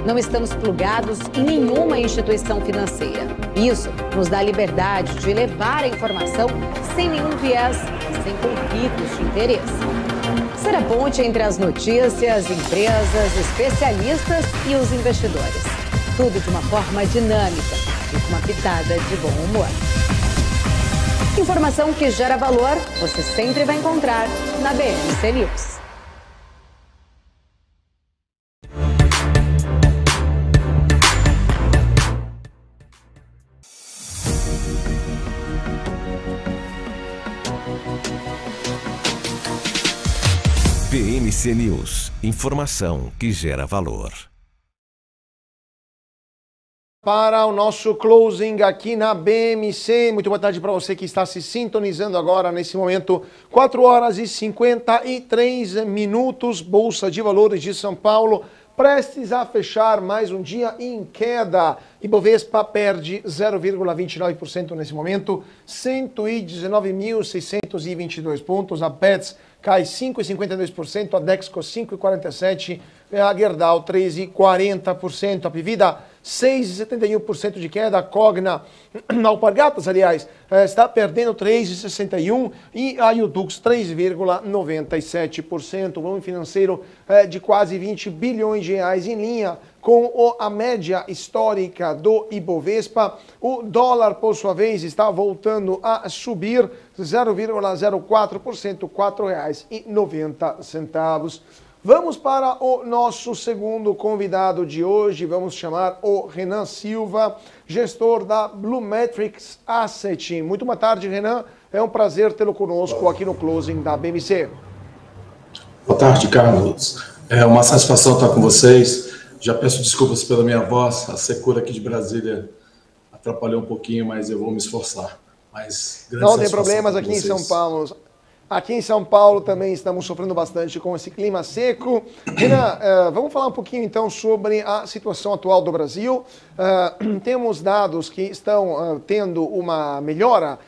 Não estamos plugados em nenhuma instituição financeira. Isso nos dá a liberdade de levar a informação sem nenhum viés e sem conflitos de interesse. Ser a ponte entre as notícias, empresas, especialistas e os investidores. Tudo de uma forma dinâmica e com uma pitada de bom humor. Informação que gera valor, você sempre vai encontrar na BMC News. BMC News, informação que gera valor. Para o nosso closing aqui na BMC, muito boa tarde para você que está se sintonizando agora nesse momento, 4 horas e 53 minutos, Bolsa de Valores de São Paulo, prestes a fechar mais um dia em queda. Ibovespa perde 0,29% nesse momento, 119.622 pontos, a Petz cai 5,52%, a Dexco 5,47%, a Gerdau 3,40%, a Pivida 6,71% de queda, a Cogna, Alpargatas, aliás, está perdendo 3,61% e a Yudux 3,97%. O volume financeiro de quase 20 bilhões de reais em linha com a média histórica do Ibovespa. O dólar, por sua vez, está voltando a subir 0,04%, R$ 4,90. Vamos para o nosso segundo convidado de hoje, vamos chamar o Renan Silva, gestor da Blumetrics Asset. Muito boa tarde, Renan, é um prazer tê-lo conosco aqui no Closing da BMC. Boa tarde, Carlos. É uma satisfação estar com vocês. Já peço desculpas pela minha voz, a secura aqui de Brasília atrapalhou um pouquinho, mas eu vou me esforçar. Não tem problemas aqui em São Paulo. Aqui em São Paulo também estamos sofrendo bastante com esse clima seco. Renan, vamos falar um pouquinho então sobre a situação atual do Brasil. Temos dados que estão tendo uma melhora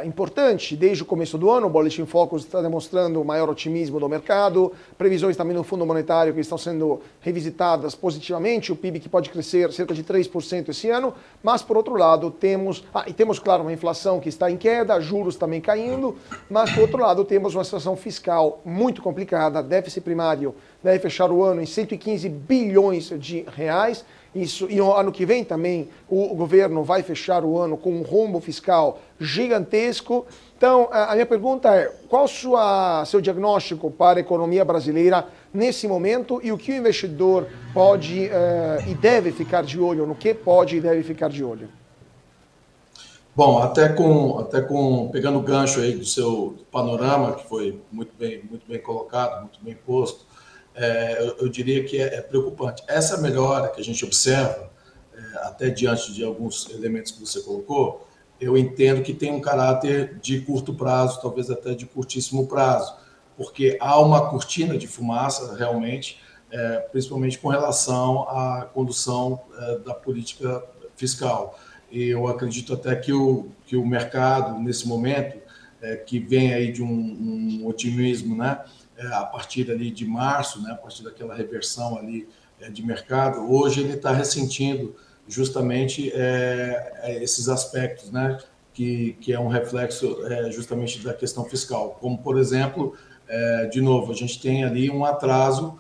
importante desde o começo do ano. O Boletim Focus está demonstrando o maior otimismo do mercado, previsões também no Fundo Monetário que estão sendo revisitadas positivamente, o PIB que pode crescer cerca de 3% esse ano, mas por outro lado temos, claro, uma inflação que está em queda, juros também caindo, mas por outro lado temos uma situação fiscal muito complicada, déficit primário deve fechar o ano em 115 bilhões de reais. Isso, e no ano que vem também o governo vai fechar o ano com um rombo fiscal gigantesco. Então, a minha pergunta é, qual seu diagnóstico para a economia brasileira nesse momento e o que o investidor pode e deve ficar de olho, no que pode e deve ficar de olho? Bom, pegando o gancho aí do seu panorama, que foi muito bem colocado, muito bem posto, eu diria que é preocupante. Essa melhora que a gente observa, até diante de alguns elementos que você colocou, eu entendo que tem um caráter de curto prazo, talvez até de curtíssimo prazo, porque há uma cortina de fumaça, realmente, principalmente com relação à condução da política fiscal. Eu acredito até que o mercado, nesse momento, que vem aí de um otimismo, né, a partir ali de março, né, a partir daquela reversão ali de mercado, hoje ele está ressentindo justamente esses aspectos, né, que é um reflexo justamente da questão fiscal. Como, por exemplo, de novo, a gente tem ali um atraso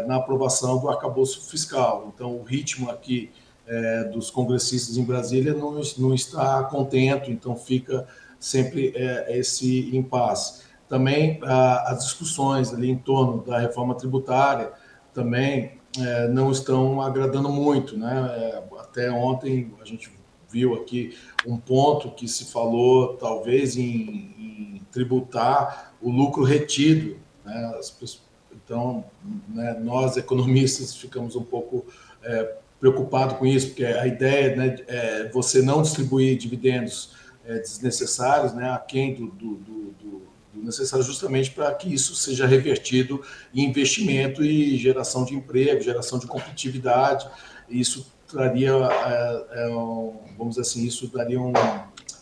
na aprovação do arcabouço fiscal. Então, o ritmo aqui dos congressistas em Brasília não está contento, então fica sempre esse impasse. Também as discussões ali em torno da reforma tributária também não estão agradando muito, né? Até ontem a gente viu aqui um ponto que se falou talvez em tributar o lucro retido, né? Então, né, nós economistas ficamos um pouco preocupados com isso, porque a ideia, né, é você não distribuir dividendos desnecessários, né, aquém do necessário, justamente para que isso seja revertido em investimento e geração de emprego, geração de competitividade. Isso traria, vamos dizer assim, isso daria um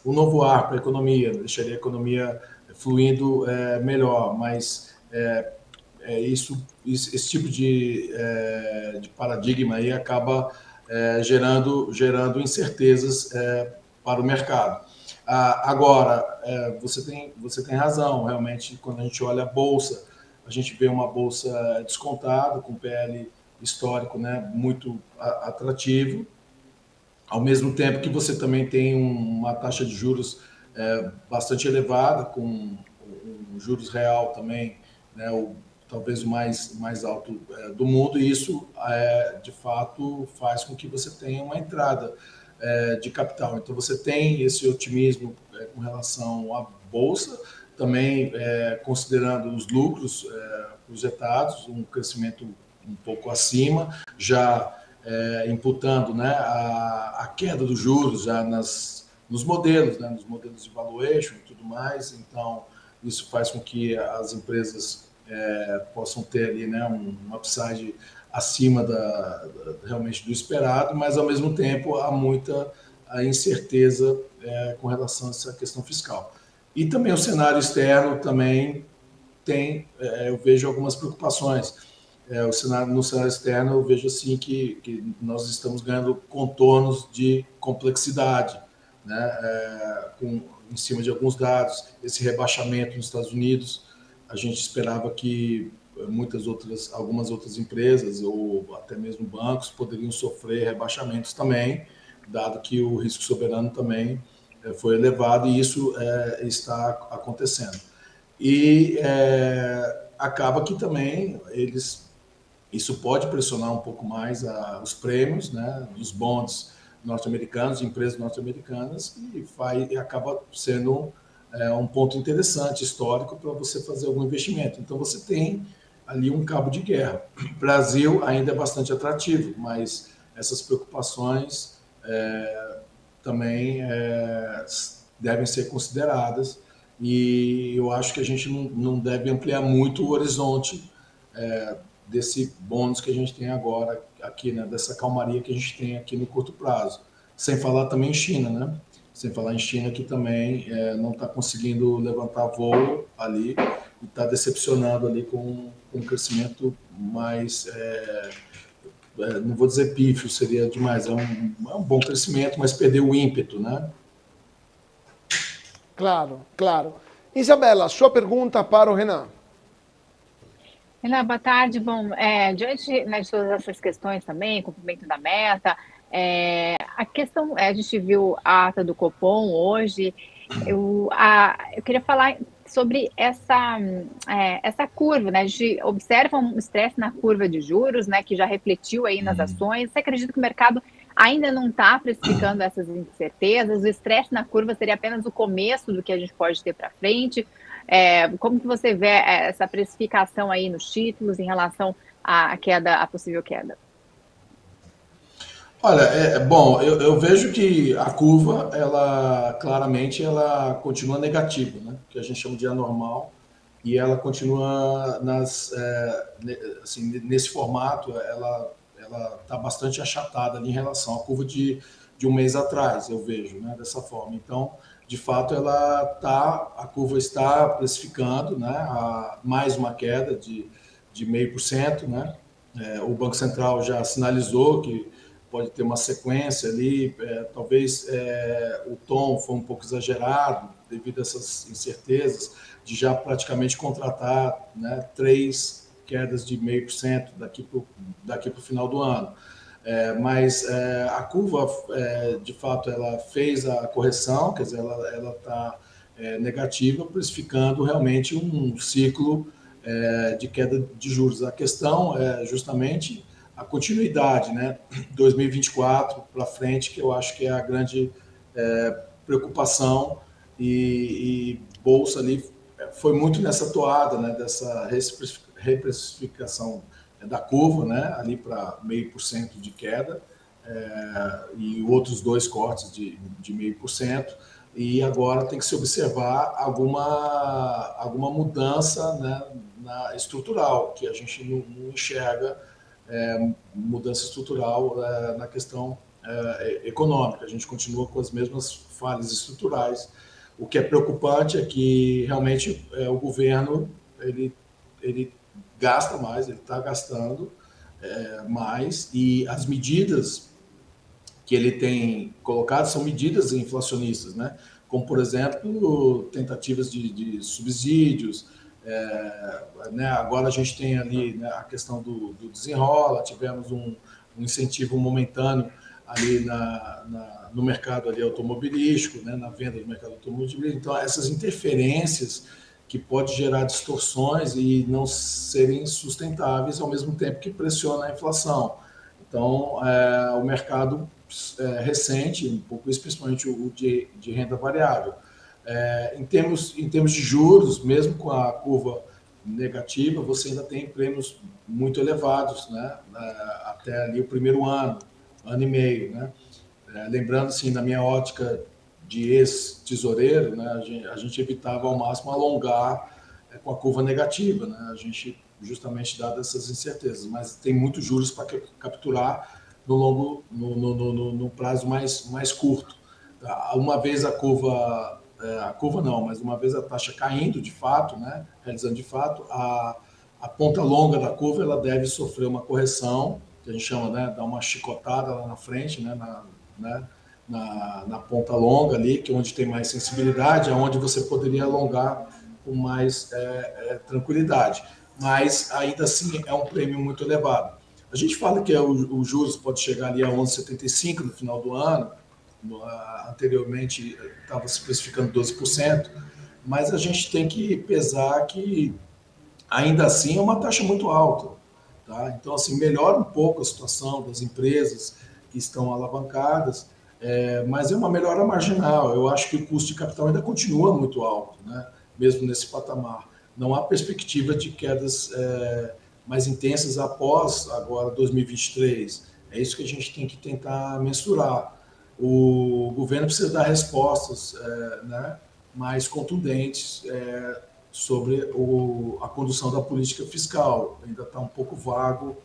novo ar para a economia, deixaria a economia fluindo melhor, mas esse tipo de paradigma aí acaba gerando incertezas para o mercado. Agora, você tem razão, realmente, quando a gente olha a Bolsa, a gente vê uma Bolsa descontada, com PL histórico, né, muito atrativo, ao mesmo tempo que você também tem uma taxa de juros bastante elevada, com um juros real também, né, talvez o mais alto do mundo, e isso, de fato, faz com que você tenha uma entrada de capital. Então, você tem esse otimismo com relação à Bolsa, também considerando os lucros projetados, um crescimento um pouco acima, já imputando, né, a queda dos juros já nos modelos, né, nos modelos de valuation e tudo mais. Então, isso faz com que as empresas possam ter ali, né, um upside acima realmente do esperado, mas, ao mesmo tempo, há muita incerteza com relação a essa questão fiscal. E também o cenário externo também tem, eu vejo algumas preocupações. No cenário externo, eu vejo assim que nós estamos ganhando contornos de complexidade, né, em cima de alguns dados. Esse rebaixamento nos Estados Unidos, a gente esperava que algumas outras empresas ou até mesmo bancos poderiam sofrer rebaixamentos também, dado que o risco soberano também foi elevado, e isso está acontecendo. E acaba que também isso pode pressionar um pouco mais os prêmios, né, dos bonds norte-americanos, de empresas norte-americanas, e acaba sendo um ponto interessante, histórico, para você fazer algum investimento. Então, você tem ali um cabo de guerra. O Brasil ainda é bastante atrativo, mas essas preocupações também devem ser consideradas, e eu acho que a gente não deve ampliar muito o horizonte desse bônus que a gente tem agora aqui, né, dessa calmaria que a gente tem aqui no curto prazo. Sem falar também em China, né? Sem falar em China, que também não está conseguindo levantar voo ali e está decepcionando ali com um crescimento mais, não vou dizer pífio, seria demais, é um bom crescimento, mas perdeu o ímpeto, né? Claro, claro. Isabela, sua pergunta para o Renan. Renan, boa tarde. Bom, diante, né, de todas essas questões também, cumprimento da meta, a questão, a gente viu a ata do Copom hoje, eu queria falar sobre essa curva, né? A gente observa um estresse na curva de juros, né, que já refletiu aí nas ações. Você acredita que o mercado ainda não está precificando essas incertezas? O estresse na curva seria apenas o começo do que a gente pode ter para frente? Como que você vê essa precificação aí nos títulos em relação à queda, à possível queda? Olha, bom, eu vejo que a curva, claramente, ela continua negativa, né? Que a gente chama de anormal, e ela continua assim, nesse formato, ela está bastante achatada ali em relação à curva de um mês atrás, eu vejo, né, dessa forma. Então, de fato, a curva está precificando, né, mais uma queda de 0,5%, né? O Banco Central já sinalizou que pode ter uma sequência ali, talvez o tom foi um pouco exagerado devido a essas incertezas de já praticamente contratar, né, 3 quedas de 0,5% daqui para o final do ano. Mas a curva, de fato, ela fez a correção, quer dizer, ela está negativa, precificando realmente um ciclo de queda de juros. A questão é justamente a continuidade, né, 2024 para frente, que eu acho que é a grande preocupação, e Bolsa ali foi muito nessa toada, né, dessa reprecificação da curva, né, ali para 0,5% de queda, e outros 2 cortes de 0,5%, e agora tem que se observar alguma mudança, né, estrutural, que a gente não enxerga mudança estrutural na questão econômica. A gente continua com as mesmas falhas estruturais. O que é preocupante é que realmente o governo ele gasta mais, ele está gastando mais, e as medidas que ele tem colocado são medidas inflacionistas, né? Como, por exemplo, tentativas de subsídios, né? Agora a gente tem ali, né, a questão do desenrola, tivemos um incentivo momentâneo ali no mercado ali automobilístico, né, na venda do mercado automobilístico. Então, essas interferências que pode gerar distorções e não serem sustentáveis ao mesmo tempo que pressiona a inflação. Então, o mercado recente, um pouco isso, principalmente o de renda variável. Em termos de juros, mesmo com a curva negativa, você ainda tem prêmios muito elevados, né, até ali o primeiro ano e meio, né? Lembrando, assim, na minha ótica de ex-tesoureiro, né, a gente evitava ao máximo alongar com a curva negativa, né? A gente, justamente dado essas incertezas, mas tem muitos juros para capturar no prazo mais curto. Uma vez uma vez a taxa caindo de fato, né, realizando de fato, a ponta longa da curva ela deve sofrer uma correção, que a gente chama, né, dar uma chicotada lá na frente, né, na ponta longa ali, que é onde tem mais sensibilidade, é onde você poderia alongar com mais tranquilidade. Mas ainda assim é um prêmio muito elevado. A gente fala que os juros pode chegar ali a 11,75 no final do ano, anteriormente estava se precificando 12%, mas a gente tem que pesar que ainda assim é uma taxa muito alta, tá? Então, assim, melhora um pouco a situação das empresas que estão alavancadas, mas é uma melhora marginal. Eu acho que o custo de capital ainda continua muito alto, né? Mesmo nesse patamar. Não há perspectiva de quedas mais intensas após agora 2023. É isso que a gente tem que tentar mensurar. O governo precisa dar respostas, né, mais contundentes sobre a condução da política fiscal. Ainda está um pouco vago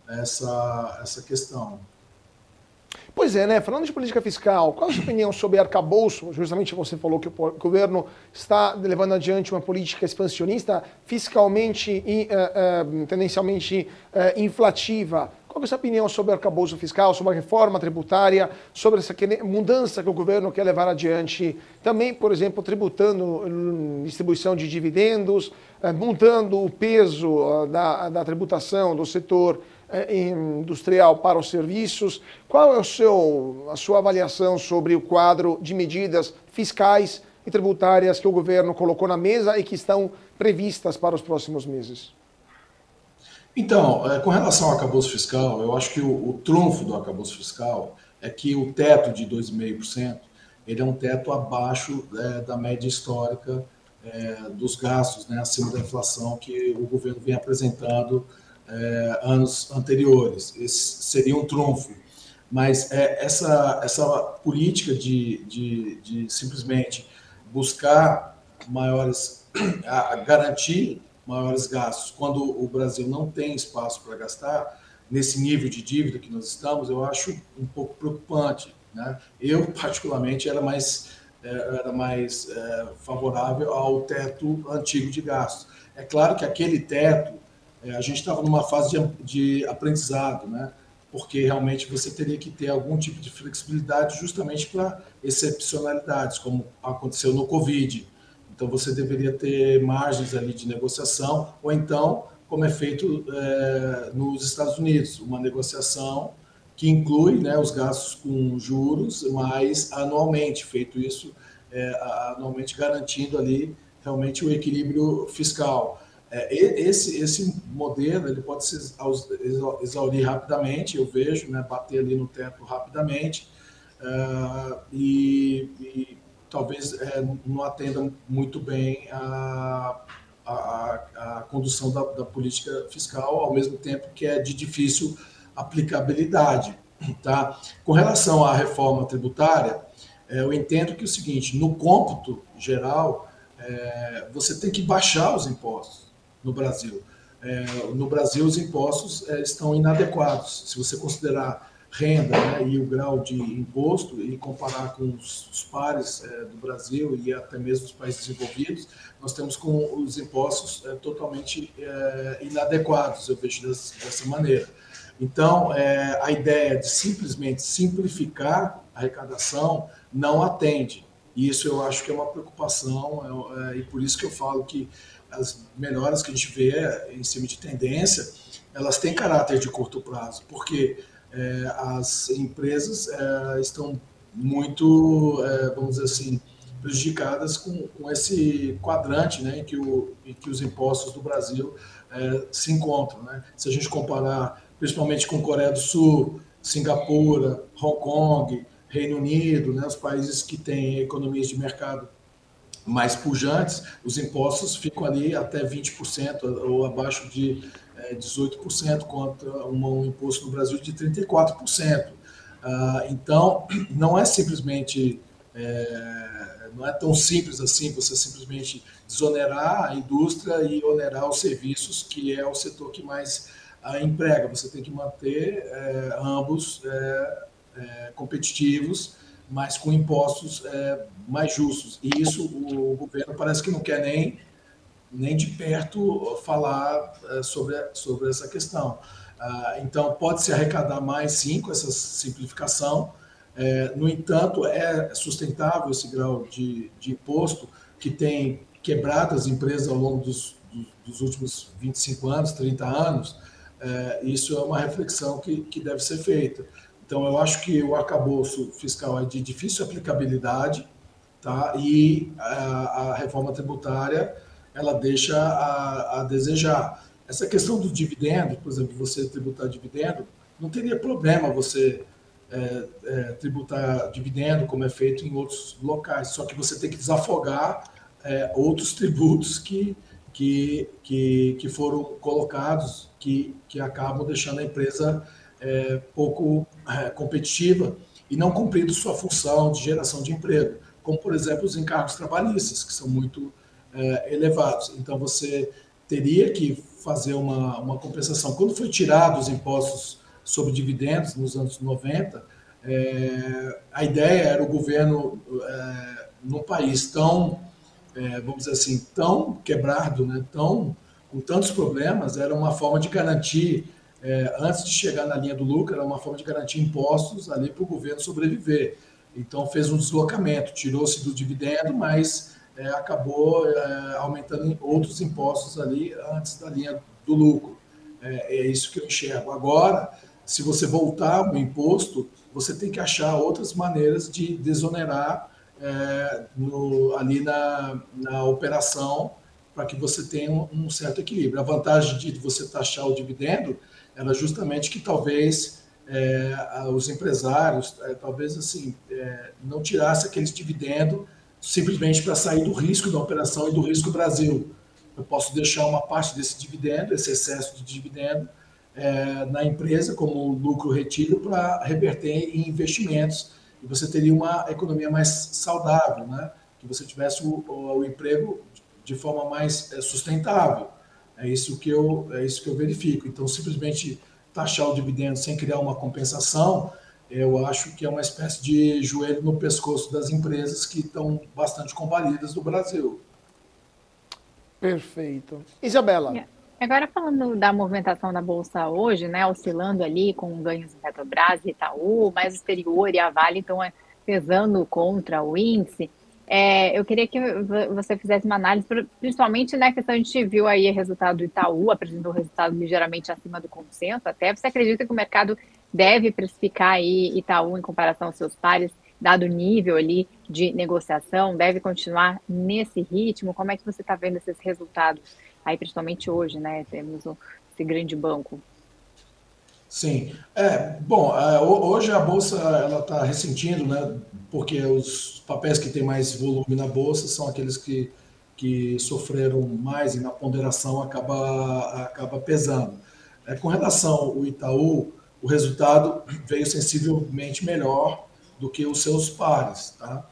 essa questão. Pois é, né? Falando de política fiscal, qual a sua opinião sobre arcabouço? Justamente você falou que o governo está levando adiante uma política expansionista, fiscalmente e tendencialmente inflativa. Qual é a sua opinião sobre o arcabouço fiscal, sobre a reforma tributária, sobre essa mudança que o governo quer levar adiante? Também, por exemplo, tributando distribuição de dividendos, mudando o peso da tributação do setor industrial para os serviços. Qual é a sua avaliação sobre o quadro de medidas fiscais e tributárias que o governo colocou na mesa e que estão previstas para os próximos meses? Então, com relação ao arcabouço fiscal, eu acho que o trunfo do arcabouço fiscal é que o teto de 2,5%, ele é um teto abaixo da média histórica dos gastos, né, acima da inflação que o governo vem apresentando anos anteriores. Esse seria um trunfo. Mas essa política de simplesmente buscar garantir maiores gastos, quando o Brasil não tem espaço para gastar, nesse nível de dívida que nós estamos, eu acho um pouco preocupante, né? Eu, particularmente, era mais favorável ao teto antigo de gastos. É claro que aquele teto, a gente estava numa fase de aprendizado, né? Porque realmente você teria que ter algum tipo de flexibilidade justamente para excepcionalidades, como aconteceu no Covid. Então, você deveria ter margens ali de negociação, ou então, como é feito nos Estados Unidos, uma negociação que inclui, né, os gastos com juros, mas anualmente, feito isso anualmente, garantindo ali realmente o equilíbrio fiscal. Esse modelo ele pode se exaurir rapidamente, eu vejo, né, bater ali no teto rapidamente, e talvez não atenda muito bem a condução da política fiscal, ao mesmo tempo que é de difícil aplicabilidade. Tá? Com relação à reforma tributária, eu entendo que é o seguinte, no cômputo geral, você tem que baixar os impostos no Brasil. No Brasil, os impostos estão inadequados. Se você considerar renda, né, e o grau de imposto, e comparar com os pares do Brasil e até mesmo os países desenvolvidos, nós temos com os impostos totalmente inadequados, eu vejo dessa maneira. Então, a ideia de simplesmente simplificar a arrecadação não atende. E isso eu acho que é uma preocupação, e por isso que eu falo que as melhoras que a gente vê em cima de tendência, elas têm caráter de curto prazo, porque as empresas estão muito, vamos dizer assim, prejudicadas com esse quadrante, né, em que os impostos do Brasil se encontram, né? Se a gente comparar principalmente com Coreia do Sul, Singapura, Hong Kong, Reino Unido, né, os países que têm economias de mercado mais pujantes, os impostos ficam ali até 20% ou abaixo de 18%, contra um imposto no Brasil de 34%. Então, não é simplesmente, não é tão simples assim você simplesmente desonerar a indústria e onerar os serviços, que é o setor que mais emprega. Você tem que manter ambos competitivos, mas com impostos mais justos. E isso o governo parece que não quer nem de perto falar sobre essa questão. Então, pode-se arrecadar mais, sim, com essa simplificação. No entanto, é sustentável esse grau de imposto que tem quebrado as empresas ao longo dos últimos 25 anos, 30 anos. Isso é uma reflexão que deve ser feita. Então, eu acho que o arcabouço fiscal é de difícil aplicabilidade, tá? E a reforma tributária ela deixa a desejar. Essa questão do dividendo, por exemplo, você tributar dividendo, não teria problema você tributar dividendo, como é feito em outros locais, só que você tem que desafogar outros tributos que foram colocados, que acabam deixando a empresa pouco competitiva e não cumprindo sua função de geração de emprego, como, por exemplo, os encargos trabalhistas, que são muito elevados. Então, você teria que fazer uma compensação. Quando foi tirado os impostos sobre dividendos, nos anos 90, a ideia era o governo, num país tão, vamos dizer assim, tão quebrado, né, com tantos problemas, era uma forma de garantir, antes de chegar na linha do lucro, era uma forma de garantir impostos ali para o governo sobreviver. Então, fez um deslocamento, tirou-se do dividendo, mas acabou aumentando outros impostos ali antes da linha do lucro. É isso que eu enxergo. Agora, se você voltar o imposto, você tem que achar outras maneiras de desonerar ali na operação, para que você tenha um certo equilíbrio. A vantagem de você taxar o dividendo era justamente que talvez os empresários, talvez assim, não tirassem aqueles dividendos simplesmente para sair do risco da operação e do risco Brasil. Eu posso deixar uma parte desse dividendo, esse excesso de dividendo, na empresa como lucro retido para reverter em investimentos, e você teria uma economia mais saudável, né? Que você tivesse o emprego de forma mais sustentável. É isso que eu verifico. Então, simplesmente taxar o dividendo sem criar uma compensação, eu acho que é uma espécie de joelho no pescoço das empresas que estão bastante combalidas no Brasil. Perfeito. Isabela. Agora, falando da movimentação da Bolsa hoje, né, oscilando ali com ganhos em Petrobras e Itaú, mais o exterior e a Vale estão pesando contra o índice. Eu queria que você fizesse uma análise, principalmente na questão, a gente viu aí o resultado do Itaú, apresentou um resultado ligeiramente acima do consenso, até você acredita que o mercado deve precificar aí Itaú em comparação aos seus pares, dado o nível ali de negociação, deve continuar nesse ritmo? Como é que você está vendo esses resultados aí, principalmente hoje, né? Temos esse grande banco. Sim. Bom, hoje a Bolsa ela está ressentindo, né? Porque os papéis que têm mais volume na Bolsa são aqueles que sofreram mais e na ponderação acaba pesando. Com relação ao Itaú, o resultado veio sensivelmente melhor do que os seus pares, tá?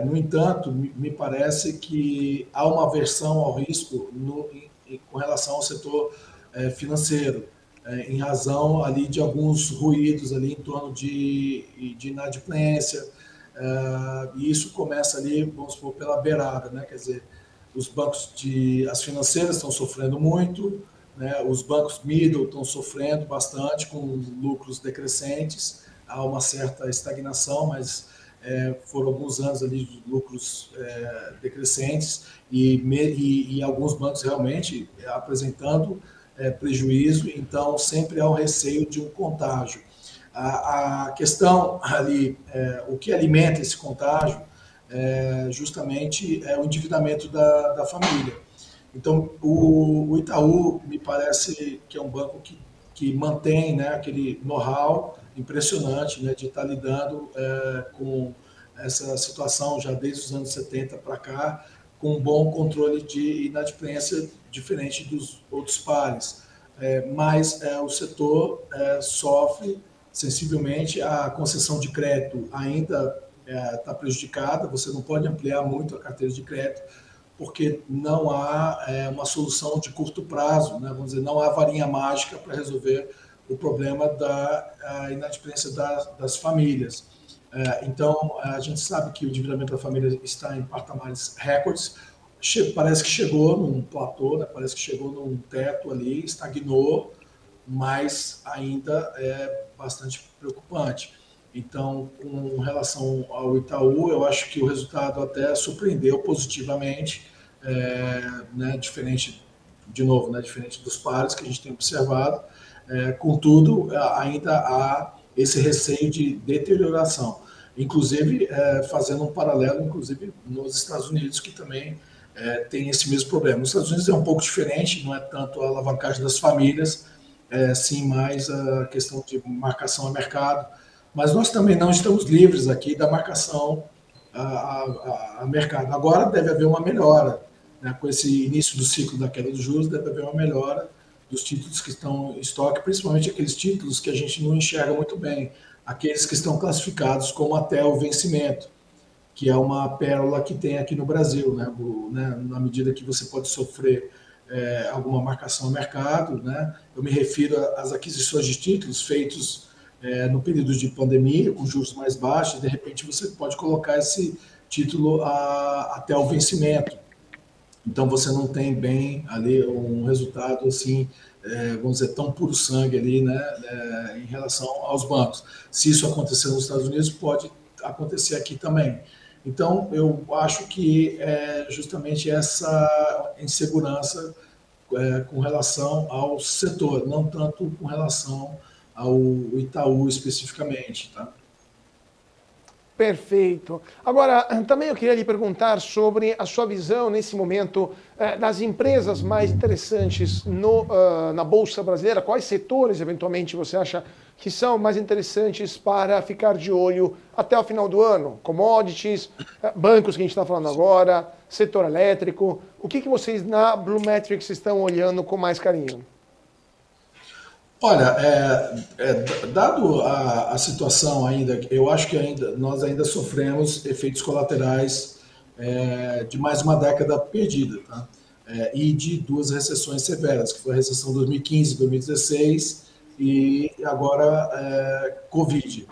No entanto, me parece que há uma aversão ao risco com relação ao setor financeiro. em razão ali de alguns ruídos ali em torno de inadimplência, e isso começa ali, vamos supor, pela beirada, né? Quer dizer, os bancos as financeiras estão sofrendo muito, né? Os bancos middle estão sofrendo bastante com lucros decrescentes, há uma certa estagnação, mas foram alguns anos ali de lucros decrescentes e alguns bancos realmente apresentando prejuízo, então sempre há o receio de um contágio. A questão ali, o que alimenta esse contágio, justamente é o endividamento da família. Então, o Itaú me parece que é um banco que mantém, né, aquele know-how impressionante, né, de estar lidando com essa situação já desde os anos 70 para cá, com um bom controle de inadimplência, diferente dos outros pares. Mas o setor sofre sensivelmente, a concessão de crédito ainda está prejudicada, você não pode ampliar muito a carteira de crédito, porque não há uma solução de curto prazo, né? Vamos dizer, não há varinha mágica para resolver o problema da inadimplência das famílias. Então, a gente sabe que o endividamento da família está em patamares recordes, parece que chegou num platô, né? Parece que chegou num teto ali, estagnou, mas ainda é bastante preocupante. Então, com relação ao Itaú, eu acho que o resultado até surpreendeu positivamente, né, diferente, de novo, né, diferente dos pares que a gente tem observado. Contudo, ainda há esse receio de deterioração. Inclusive, fazendo um paralelo, inclusive nos Estados Unidos, que também tem esse mesmo problema. Nos Estados Unidos é um pouco diferente, não é tanto a alavancagem das famílias, sim mais a questão de marcação a mercado, mas nós também não estamos livres aqui da marcação a mercado. Agora deve haver uma melhora, né? Com esse início do ciclo da queda dos juros, deve haver uma melhora dos títulos que estão em estoque, principalmente aqueles títulos que a gente não enxerga muito bem, aqueles que estão classificados como até o vencimento, que é uma pérola que tem aqui no Brasil, né? Na medida que você pode sofrer alguma marcação a mercado, né? Eu me refiro às aquisições de títulos feitos no período de pandemia, com juros mais baixos, de repente você pode colocar esse título até o vencimento. Então você não tem bem ali um resultado assim, vamos dizer, tão puro sangue ali, né, em relação aos bancos. Se isso acontecer nos Estados Unidos, pode acontecer aqui também. Então, eu acho que justamente essa insegurança com relação ao setor, não tanto com relação ao Itaú especificamente, tá? Perfeito. Agora, também eu queria lhe perguntar sobre a sua visão nesse momento das empresas mais interessantes na Bolsa Brasileira. Quais setores, eventualmente, você acha que são mais interessantes para ficar de olho até o final do ano? Commodities, bancos que a gente está falando agora, setor elétrico. O que vocês na Blumetric estão olhando com mais carinho? Olha, dado a situação ainda, eu acho que nós ainda sofremos efeitos colaterais de mais uma década perdida, tá? E de duas recessões severas, que foi a recessão 2015, 2016 e agora Covid.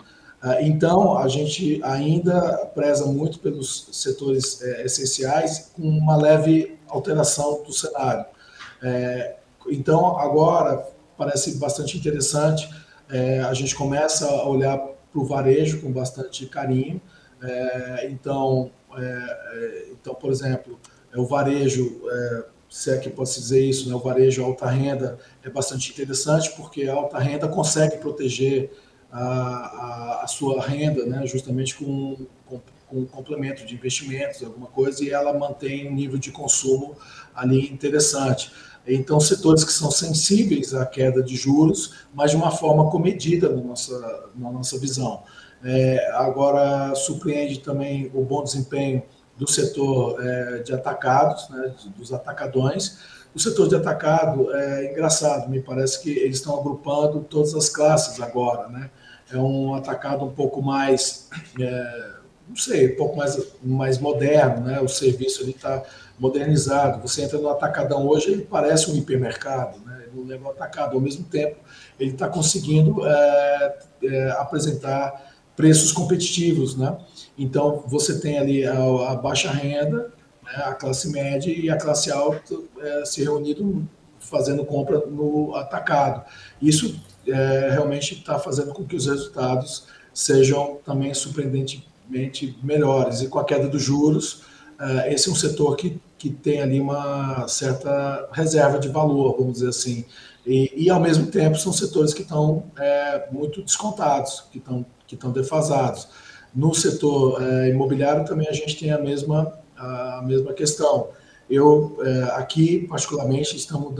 Então, a gente ainda preza muito pelos setores essenciais, com uma leve alteração do cenário. Então, agora parece bastante interessante. A gente começa a olhar para o varejo com bastante carinho. Então, por exemplo, o varejo, se é que posso dizer isso, né, o varejo alta renda é bastante interessante, porque a alta renda consegue proteger a sua renda, né, justamente com um complemento de investimentos, alguma coisa, e ela mantém um nível de consumo ali interessante. Então, setores que são sensíveis à queda de juros, mas de uma forma comedida na nossa visão. Agora, surpreende também o bom desempenho do setor de atacados, né, dos atacadões. O setor de atacado é engraçado, me parece que eles estão agrupando todas as classes agora, né? É um atacado um pouco mais não sei, um pouco mais moderno, né? O serviço ali está modernizado. Você entra no Atacadão hoje, ele parece um hipermercado, né? Ele não leva atacado. Ao mesmo tempo, ele está conseguindo apresentar preços competitivos, né? Então, você tem ali a baixa renda, né? A classe média e a classe alta se reunindo, fazendo compra no atacado. Isso realmente está fazendo com que os resultados sejam também surpreendentemente melhores. E com a queda dos juros, esse é um setor que tem ali uma certa reserva de valor, vamos dizer assim. E ao mesmo tempo, são setores que estão muito descontados, que estão defasados. No setor imobiliário também a gente tem a mesma questão. Aqui, particularmente, estamos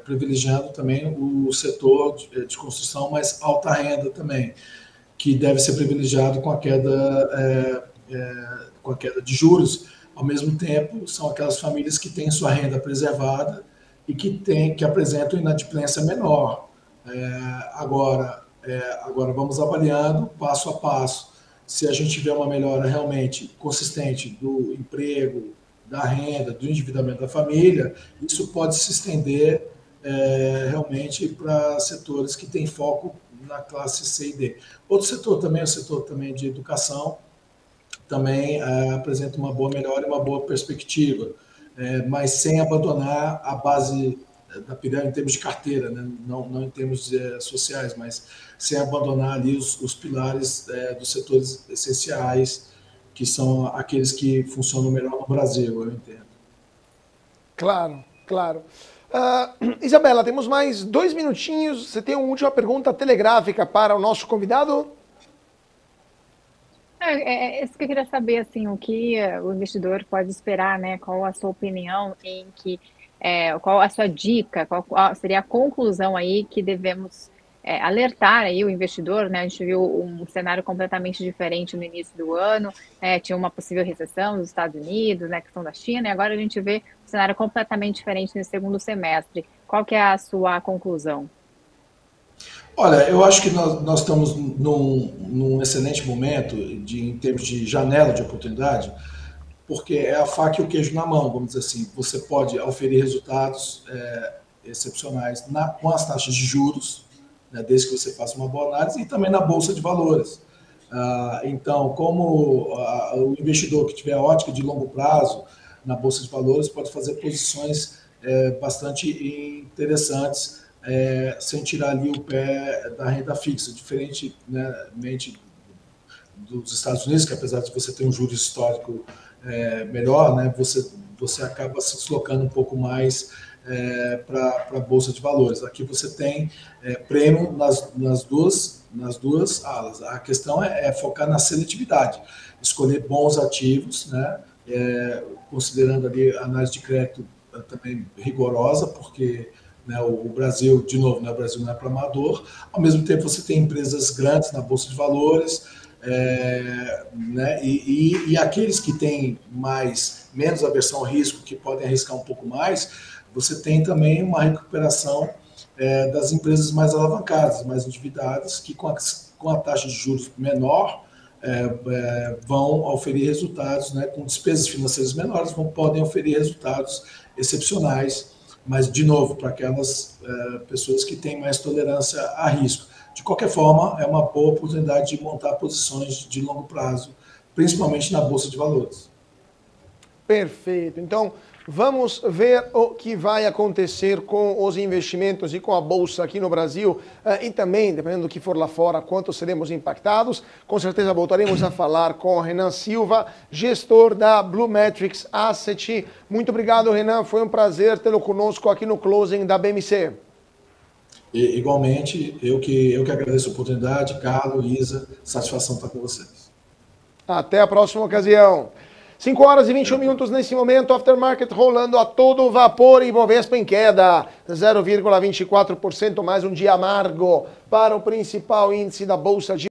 privilegiando também o setor de construção, mas alta renda também, que deve ser privilegiado com a queda de juros. Ao mesmo tempo, são aquelas famílias que têm sua renda preservada e que apresentam inadimplência menor. Agora vamos avaliando passo a passo. Se a gente tiver uma melhora realmente consistente do emprego, da renda, do endividamento da família, isso pode se estender realmente para setores que têm foco na classe C e D. Outro setor também, o setor também de educação, também apresenta uma boa melhora e uma boa perspectiva, mas sem abandonar a base da pirâmide em termos de carteira, né? Não em termos sociais, mas sem abandonar ali os pilares dos setores essenciais, que são aqueles que funcionam melhor no Brasil, eu entendo. Claro, claro. Isabela, temos mais 2 minutinhos. Você tem uma última pergunta telegráfica para o nosso convidado? Isso que eu queria saber, assim, o que o investidor pode esperar, né? Qual a sua opinião qual a sua dica, qual seria a conclusão aí que devemos alertar aí o investidor, né? A gente viu um cenário completamente diferente no início do ano, tinha uma possível recessão nos Estados Unidos, né, questão da China, e agora a gente vê um cenário completamente diferente no segundo semestre. Qual que é a sua conclusão? Olha, eu acho que nós estamos num excelente momento em termos de janela de oportunidade, porque é a faca e o queijo na mão, vamos dizer assim. Você pode oferir resultados excepcionais com as taxas de juros, né, desde que você faça uma boa análise, e também na Bolsa de Valores. Então, como o investidor que tiver ótica de longo prazo na Bolsa de Valores pode fazer posições bastante interessantes, sem tirar ali o pé da renda fixa, diferentemente, né, dos Estados Unidos, que apesar de você ter um juro histórico melhor, né, você acaba se deslocando um pouco mais para a Bolsa de Valores. Aqui você tem prêmio nas duas alas. A questão é focar na seletividade, escolher bons ativos, né, considerando ali a análise de crédito também rigorosa, porque, né, o Brasil, de novo, né, o Brasil não é para amador. Ao mesmo tempo, você tem empresas grandes na Bolsa de Valores, né, e aqueles que têm menos aversão ao risco, que podem arriscar um pouco mais, você tem também uma recuperação das empresas mais alavancadas, mais endividadas, que com a taxa de juros menor vão oferir resultados, né, com despesas financeiras menores, podem oferir resultados excepcionais, mas, de novo, para aquelas pessoas que têm mais tolerância a risco. De qualquer forma, é uma boa oportunidade de montar posições de longo prazo, principalmente na Bolsa de Valores. Perfeito. Então, vamos ver o que vai acontecer com os investimentos e com a Bolsa aqui no Brasil e também, dependendo do que for lá fora, quanto seremos impactados. Com certeza voltaremos a falar com Renan Silva, gestor da Blumetrics Asset. Muito obrigado, Renan. Foi um prazer tê-lo conosco aqui no Closing da BMC. Igualmente, eu que agradeço a oportunidade. Carlos, Isa, satisfação estar com vocês. Até a próxima ocasião. 5 horas e 21 minutos nesse momento, aftermarket rolando a todo vapor e Bovespa em queda, 0,24%, mais um dia amargo para o principal índice da Bolsa de